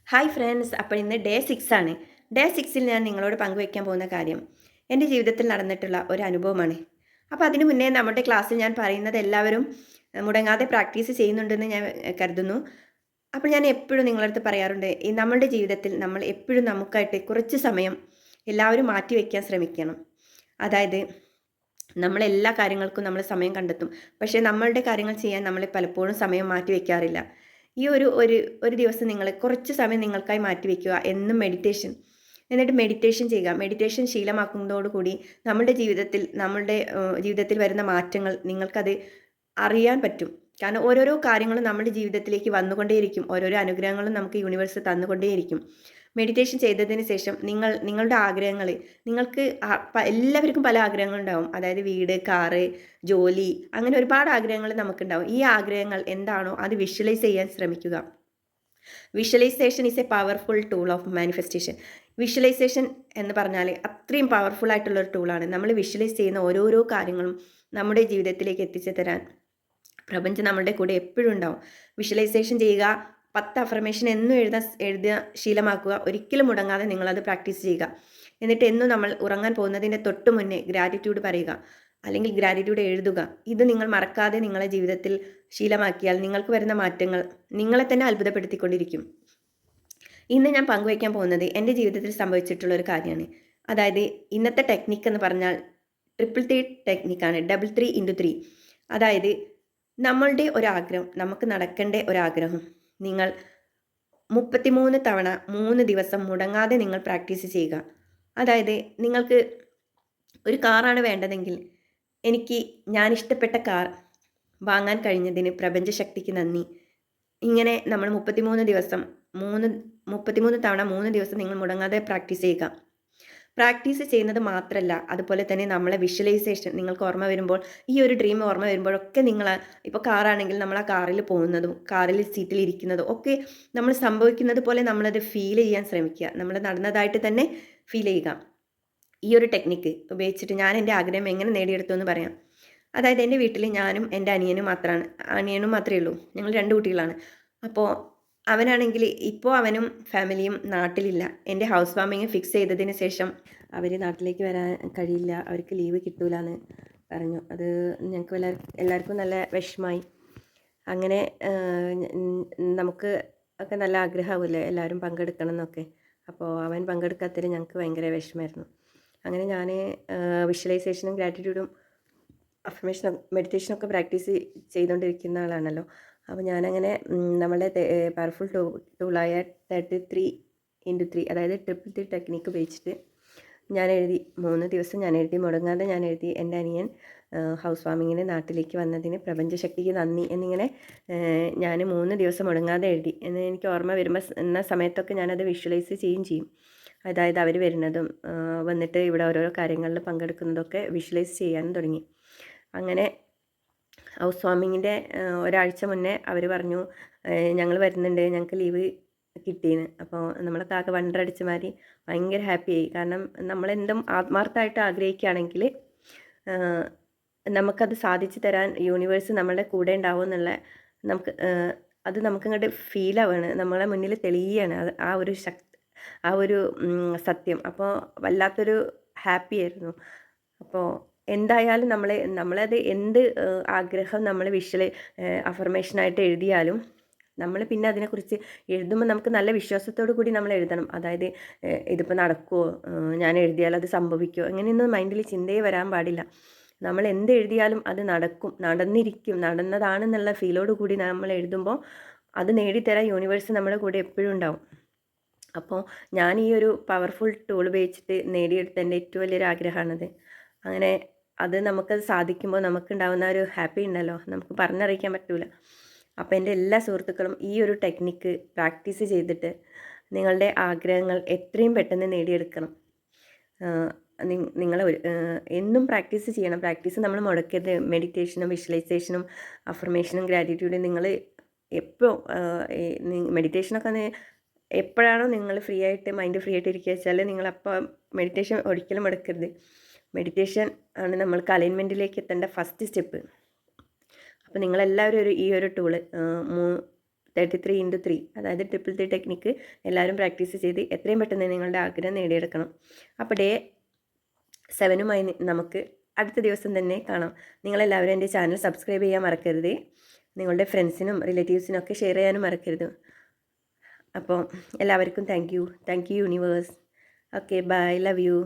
Hi friends, അപ്പോൾ ഇന്ന് day 6 ആണ്. ഡേ 6ൽ ഞാൻ നിങ്ങളോട് പങ്കുവയ്ക്കാൻ പോകുന്ന കാര്യം എൻ്റെ ജീവിതത്തിൽ നടന്നിട്ടുള്ള ഒരു അനുഭവമാണ്. അപ്പോൾ അതിനു മുന്നേ നമ്മുടെ ക്ലാസ്സിൽ ഞാൻ പറയുന്നത് എല്ലാവരും മുടങ്ങാതെ പ്രാക്ടീസ് ചെയ്യുന്നുണ്ടെന്ന് ഞാൻ കരുതുന്നു. അപ്പോൾ ഞാൻ എപ്പോഴും നിങ്ങളുടെ അടുത്ത് പറയാറുണ്ട്, ഈ നമ്മളുടെ ജീവിതത്തിൽ നമ്മൾ എപ്പോഴും നമുക്കായിട്ട് കുറച്ച് സമയം എല്ലാവരും മാറ്റി വയ്ക്കാൻ ശ്രമിക്കണം. അതായത് നമ്മളെല്ലാ കാര്യങ്ങൾക്കും നമ്മൾ സമയം കണ്ടെത്തും. പക്ഷേ നമ്മളുടെ കാര്യങ്ങൾ ചെയ്യാൻ നമ്മൾ പലപ്പോഴും സമയം മാറ്റി വയ്ക്കാറില്ല. ഈ ഒരു ദിവസം നിങ്ങൾ കുറച്ച് സമയം നിങ്ങൾക്കായി മാറ്റി വയ്ക്കുക. എന്നും മെഡിറ്റേഷൻ. എന്നിട്ട് മെഡിറ്റേഷൻ ചെയ്യുക. മെഡിറ്റേഷൻ ശീലമാക്കുന്നതോടുകൂടി നമ്മുടെ ജീവിതത്തിൽ വരുന്ന മാറ്റങ്ങൾ നിങ്ങൾക്കത് അറിയാൻ പറ്റും. കാരണം ഓരോരോ കാര്യങ്ങളും നമ്മുടെ ജീവിതത്തിലേക്ക് വന്നുകൊണ്ടേയിരിക്കും. ഓരോരോ അനുഗ്രഹങ്ങളും നമുക്ക് യൂണിവേഴ്സ് തന്നുകൊണ്ടേയിരിക്കും. മെഡിറ്റേഷൻ ചെയ്തതിന് ശേഷം നിങ്ങളുടെ ആഗ്രഹങ്ങൾ നിങ്ങൾക്ക് എല്ലാവർക്കും പല ആഗ്രഹങ്ങളുണ്ടാവും. അതായത് വീട്, കാറ്, ജോലി, അങ്ങനെ ഒരുപാട് ആഗ്രഹങ്ങൾ നമുക്കുണ്ടാവും. ഈ ആഗ്രഹങ്ങൾ എന്താണോ അത് വിഷ്വലൈസ് ചെയ്യാൻ ശ്രമിക്കുക. Visualisation is A powerful tool of manifestation. Visualisation എന്ന് പറഞ്ഞാൽ അത്രയും പവർഫുൾ ആയിട്ടുള്ളൊരു ടൂളാണ്. നമ്മൾ വിഷ്വലൈസ് ചെയ്യുന്ന ഓരോരോ കാര്യങ്ങളും നമ്മുടെ ജീവിതത്തിലേക്ക് എത്തിച്ചു തരാൻ പ്രപഞ്ചം നമ്മളുടെ കൂടെ എപ്പോഴും ഉണ്ടാവും. വിഷ്വലൈസേഷൻ ചെയ്യുക, 10 അഫർമേഷൻ എന്നും എഴുതുക ശീലമാക്കുക. ഒരിക്കലും മുടങ്ങാതെ നിങ്ങളത് പ്രാക്ടീസ് ചെയ്യുക. എന്നിട്ട് എന്നും നമ്മൾ ഉറങ്ങാൻ പോകുന്നതിൻ്റെ തൊട്ട് മുന്നേ ഗ്രാറ്റിറ്റ്യൂഡ് പറയുക, അല്ലെങ്കിൽ ഗ്രാറ്റിറ്റ്യൂഡ് എഴുതുക. ഇത് നിങ്ങൾ മറക്കാതെ നിങ്ങളെ ജീവിതത്തിൽ ശീലമാക്കിയാൽ നിങ്ങൾക്ക് വരുന്ന മാറ്റങ്ങൾ നിങ്ങളെ തന്നെ അത്ഭുതപ്പെടുത്തിക്കൊണ്ടിരിക്കും. ഇന്ന് ഞാൻ പങ്കുവയ്ക്കാൻ പോകുന്നത് എൻ്റെ ജീവിതത്തിൽ സംഭവിച്ചിട്ടുള്ള ഒരു കാര്യമാണ്. അതായത് ഇന്നത്തെ ടെക്നിക്ക് എന്ന് പറഞ്ഞാൽ 333 ടെക്നിക്കാണ്. 333. അതായത് നമ്മളുടെ ഒരാഗ്രഹം, നമുക്ക് നടക്കേണ്ട ഒരാഗ്രഹം നിങ്ങൾ 33 തവണ 3 ദിവസം മുടങ്ങാതെ നിങ്ങൾ പ്രാക്ടീസ് ചെയ്യുക. അതായത് നിങ്ങൾക്ക് ഒരു കാറാണ് വേണ്ടതെങ്കിൽ ഞാൻ ഇഷ്ടപ്പെട്ട കാർ വാങ്ങാൻ കഴിഞ്ഞതിന് പ്രപഞ്ചശക്തിക്ക് നന്ദി. ഇങ്ങനെ നമ്മൾ 33 തവണ 3 ദിവസം നിങ്ങൾ മുടങ്ങാതെ പ്രാക്ടീസ് ചെയ്യുക. പ്രാക്ടീസ് ചെയ്യുന്നത് മാത്രമല്ല, അതുപോലെ തന്നെ നമ്മളെ വിഷ്വലൈസേഷൻ നിങ്ങൾക്ക് ഓർമ്മ വരുമ്പോൾ, ഈ ഒരു ഡ്രീം ഓർമ്മ വരുമ്പോഴൊക്കെ നിങ്ങൾ ഇപ്പോൾ കാറാണെങ്കിൽ നമ്മൾ ആ കാറിൽ പോകുന്നതും കാറിൽ സീറ്റിൽ ഇരിക്കുന്നതും ഒക്കെ നമ്മൾ സംഭവിക്കുന്നത് പോലെ നമ്മളത് ഫീൽ ചെയ്യാൻ ശ്രമിക്കുക. നമ്മൾ നടന്നതായിട്ട് തന്നെ ഫീൽ ചെയ്യുക. ഈ ഒരു ടെക്നിക്ക് ഉപയോഗിച്ചിട്ട് ഞാൻ എൻ്റെ ആഗ്രഹം എങ്ങനെ നേടിയെടുത്തു എന്ന് പറയാം. അതായത് എൻ്റെ വീട്ടിൽ ഞാനും എൻ്റെ അനിയനും മാത്രമേ ഉള്ളൂ. ഞങ്ങൾ 2 കുട്ടികളാണ്. അപ്പോൾ അവനാണെങ്കിൽ ഇപ്പോൾ അവനും ഫാമിലിയും നാട്ടിലില്ല. എൻ്റെ ഹൗസ് വാമിങ് ഫിക്സ് ചെയ്തതിന് ശേഷം അവർ നാട്ടിലേക്ക് വരാൻ കഴിയില്ല, അവർക്ക് ലീവ് കിട്ടൂല എന്ന് പറഞ്ഞു. അത് ഞങ്ങൾക്ക് എല്ലാവർക്കും നല്ല വിഷമമായി. അങ്ങനെ നമുക്ക് ഒക്കെ നല്ല ആഗ്രഹമാവില്ലേ എല്ലാവരും പങ്കെടുക്കണം എന്നൊക്കെ. അപ്പോൾ അവൻ പങ്കെടുക്കാത്തതിൽ ഞങ്ങൾക്ക് ഭയങ്കര വിഷമമായിരുന്നു. അങ്ങനെ ഞാൻ വിഷ്വലൈസേഷനും ഗ്രാറ്റിറ്റ്യൂഡും അഫർമേഷനും മെഡിറ്റേഷനൊക്കെ പ്രാക്ടീസ് ചെയ്തുകൊണ്ടിരിക്കുന്ന ആളാണല്ലോ. അപ്പോൾ ഞാനങ്ങനെ നമ്മളുടെ പവർഫുൾ ടൂളായ 33x3, അതായത് 333 ടെക്നിക്ക് ഉപയോഗിച്ചിട്ട് ഞാൻ എഴുതി. 3 ദിവസം ഞാൻ എഴുതി, മുടങ്ങാതെ ഞാൻ എഴുതി. എൻ്റെ അനിയൻ ഹൗസ് വാമിങ്ങിന് നാട്ടിലേക്ക് വന്നതിന് പ്രപഞ്ചശക്തിക്ക് നന്ദി എന്നിങ്ങനെ ഞാൻ 3 ദിവസം മുടങ്ങാതെ എഴുതി. എന്ന് എനിക്ക് ഓർമ്മ വരുന്ന സമയത്തൊക്കെ ഞാനത് വിഷ്വലൈസ് ചെയ്യും. അതായത് അവർ വരുന്നതും വന്നിട്ട് ഇവിടെ ഓരോരോ കാര്യങ്ങളിൽ പങ്കെടുക്കുന്നതൊക്കെ വിഷ്വലൈസ് ചെയ്യാനും തുടങ്ങി. അങ്ങനെ ഹൗസ് വാമിങ്ങിൻ്റെ ഒരാഴ്ച മുന്നേ അവർ പറഞ്ഞു, ഞങ്ങൾ വരുന്നുണ്ട്, ഞങ്ങൾക്ക് ലീവ് കിട്ടിയെന്ന്. അപ്പോൾ നമ്മളൊക്കെ ആകെ വണ്ടറടിച്ച മാതിരി ഭയങ്കര ഹാപ്പിയായി. കാരണം നമ്മളെന്തും ആത്മാർത്ഥമായിട്ട് ആഗ്രഹിക്കുകയാണെങ്കിൽ നമുക്കത് സാധിച്ചു തരാൻ യൂണിവേഴ്സ് നമ്മളുടെ കൂടെ ഉണ്ടാവും എന്നുള്ള അത് നമുക്കങ്ങോട്ട് ഫീലാവാണ്, നമ്മളെ മുന്നിൽ തെളിയുകയാണ് ആ ഒരു സത്യം. അപ്പോൾ വല്ലാത്തൊരു ഹാപ്പി ആയിരുന്നു. അപ്പോൾ എന്തായാലും നമ്മളത് എന്ത് ആഗ്രഹം നമ്മൾ അഫർമേഷനായിട്ട് എഴുതിയാലും നമ്മൾ പിന്നെ അതിനെക്കുറിച്ച് എഴുതുമ്പോൾ നമുക്ക് നല്ല വിശ്വാസത്തോടു കൂടി നമ്മൾ എഴുതണം. അതായത് ഇതിപ്പോൾ നടക്കുമോ, ഞാൻ എഴുതിയാൽ അത് സംഭവിക്കുമോ, അങ്ങനെയൊന്നും മൈൻഡിൽ ചിന്തയെ വരാൻ പാടില്ല. നമ്മൾ എന്ത് എഴുതിയാലും അത് നടക്കും, നടന്നിരിക്കും, നടന്നതാണെന്നുള്ള ഫീലോട് കൂടി നമ്മൾ എഴുതുമ്പോൾ അത് നേടിത്തരാൻ യൂണിവേഴ്സ് നമ്മുടെ കൂടെ എപ്പോഴും ഉണ്ടാവും. അപ്പോൾ ഞാൻ ഈ ഒരു പവർഫുൾ ടൂൾ ഉപയോഗിച്ചിട്ട് നേടിയെടുത്ത എൻ്റെ ഏറ്റവും വലിയൊരു ആഗ്രഹമാണത്. അങ്ങനെ അത് നമുക്കത് സാധിക്കുമ്പോൾ നമുക്കുണ്ടാകുന്ന ഒരു ഹാപ്പി ഉണ്ടല്ലോ, നമുക്ക് പറഞ്ഞറിയിക്കാൻ പറ്റില്ല. അപ്പോൾ എൻ്റെ എല്ലാ സുഹൃത്തുക്കളും ഈ ഒരു ടെക്നിക്ക് പ്രാക്ടീസ് ചെയ്തിട്ട് നിങ്ങളുടെ ആഗ്രഹങ്ങൾ എത്രയും പെട്ടെന്ന് നേടിയെടുക്കണം. നിങ്ങൾ എന്നും പ്രാക്ടീസ് ചെയ്യണം. പ്രാക്ടീസ് നമ്മൾ മുടക്കരുത്. മെഡിറ്റേഷനും വിഷ്വലൈസേഷനും അഫർമേഷനും ഗ്രാറ്റിറ്റ്യൂഡും നിങ്ങൾ എപ്പോൾ മെഡിറ്റേഷനൊക്കെ എപ്പോഴാണോ നിങ്ങൾ മൈൻഡ് ഫ്രീ ആയിട്ട് ഇരിക്കുക വെച്ചാൽ നിങ്ങളപ്പോൾ മെഡിറ്റേഷൻ ഒരിക്കലും മുടക്കരുത്. മെഡിറ്റേഷൻ ആണ് നമ്മൾക്ക് അലൈൻമെൻറ്റിലേക്ക് എത്തേണ്ട ഫസ്റ്റ് സ്റ്റെപ്പ്. അപ്പോൾ നിങ്ങളെല്ലാവരും ഈ ഒരു ടൂള് 33x3 അതായത് 333 ടെക്നിക്ക് എല്ലാവരും പ്രാക്ടീസ് ചെയ്ത് എത്രയും പെട്ടെന്ന് നിങ്ങളുടെ ആഗ്രഹം നേടിയെടുക്കണം. അപ്പോൾ ഡേ 7മായി നമുക്ക് അടുത്ത ദിവസം തന്നെ കാണാം. നിങ്ങളെല്ലാവരും എൻ്റെ ചാനൽ സബ്സ്ക്രൈബ് ചെയ്യാൻ മറക്കരുത്. നിങ്ങളുടെ ഫ്രണ്ട്സിനും റിലേറ്റീവ്സിനും ഒക്കെ ഷെയർ ചെയ്യാനും മറക്കരുത്. അപ്പോൾ എല്ലാവർക്കും thank you universe. Okay bye, love you.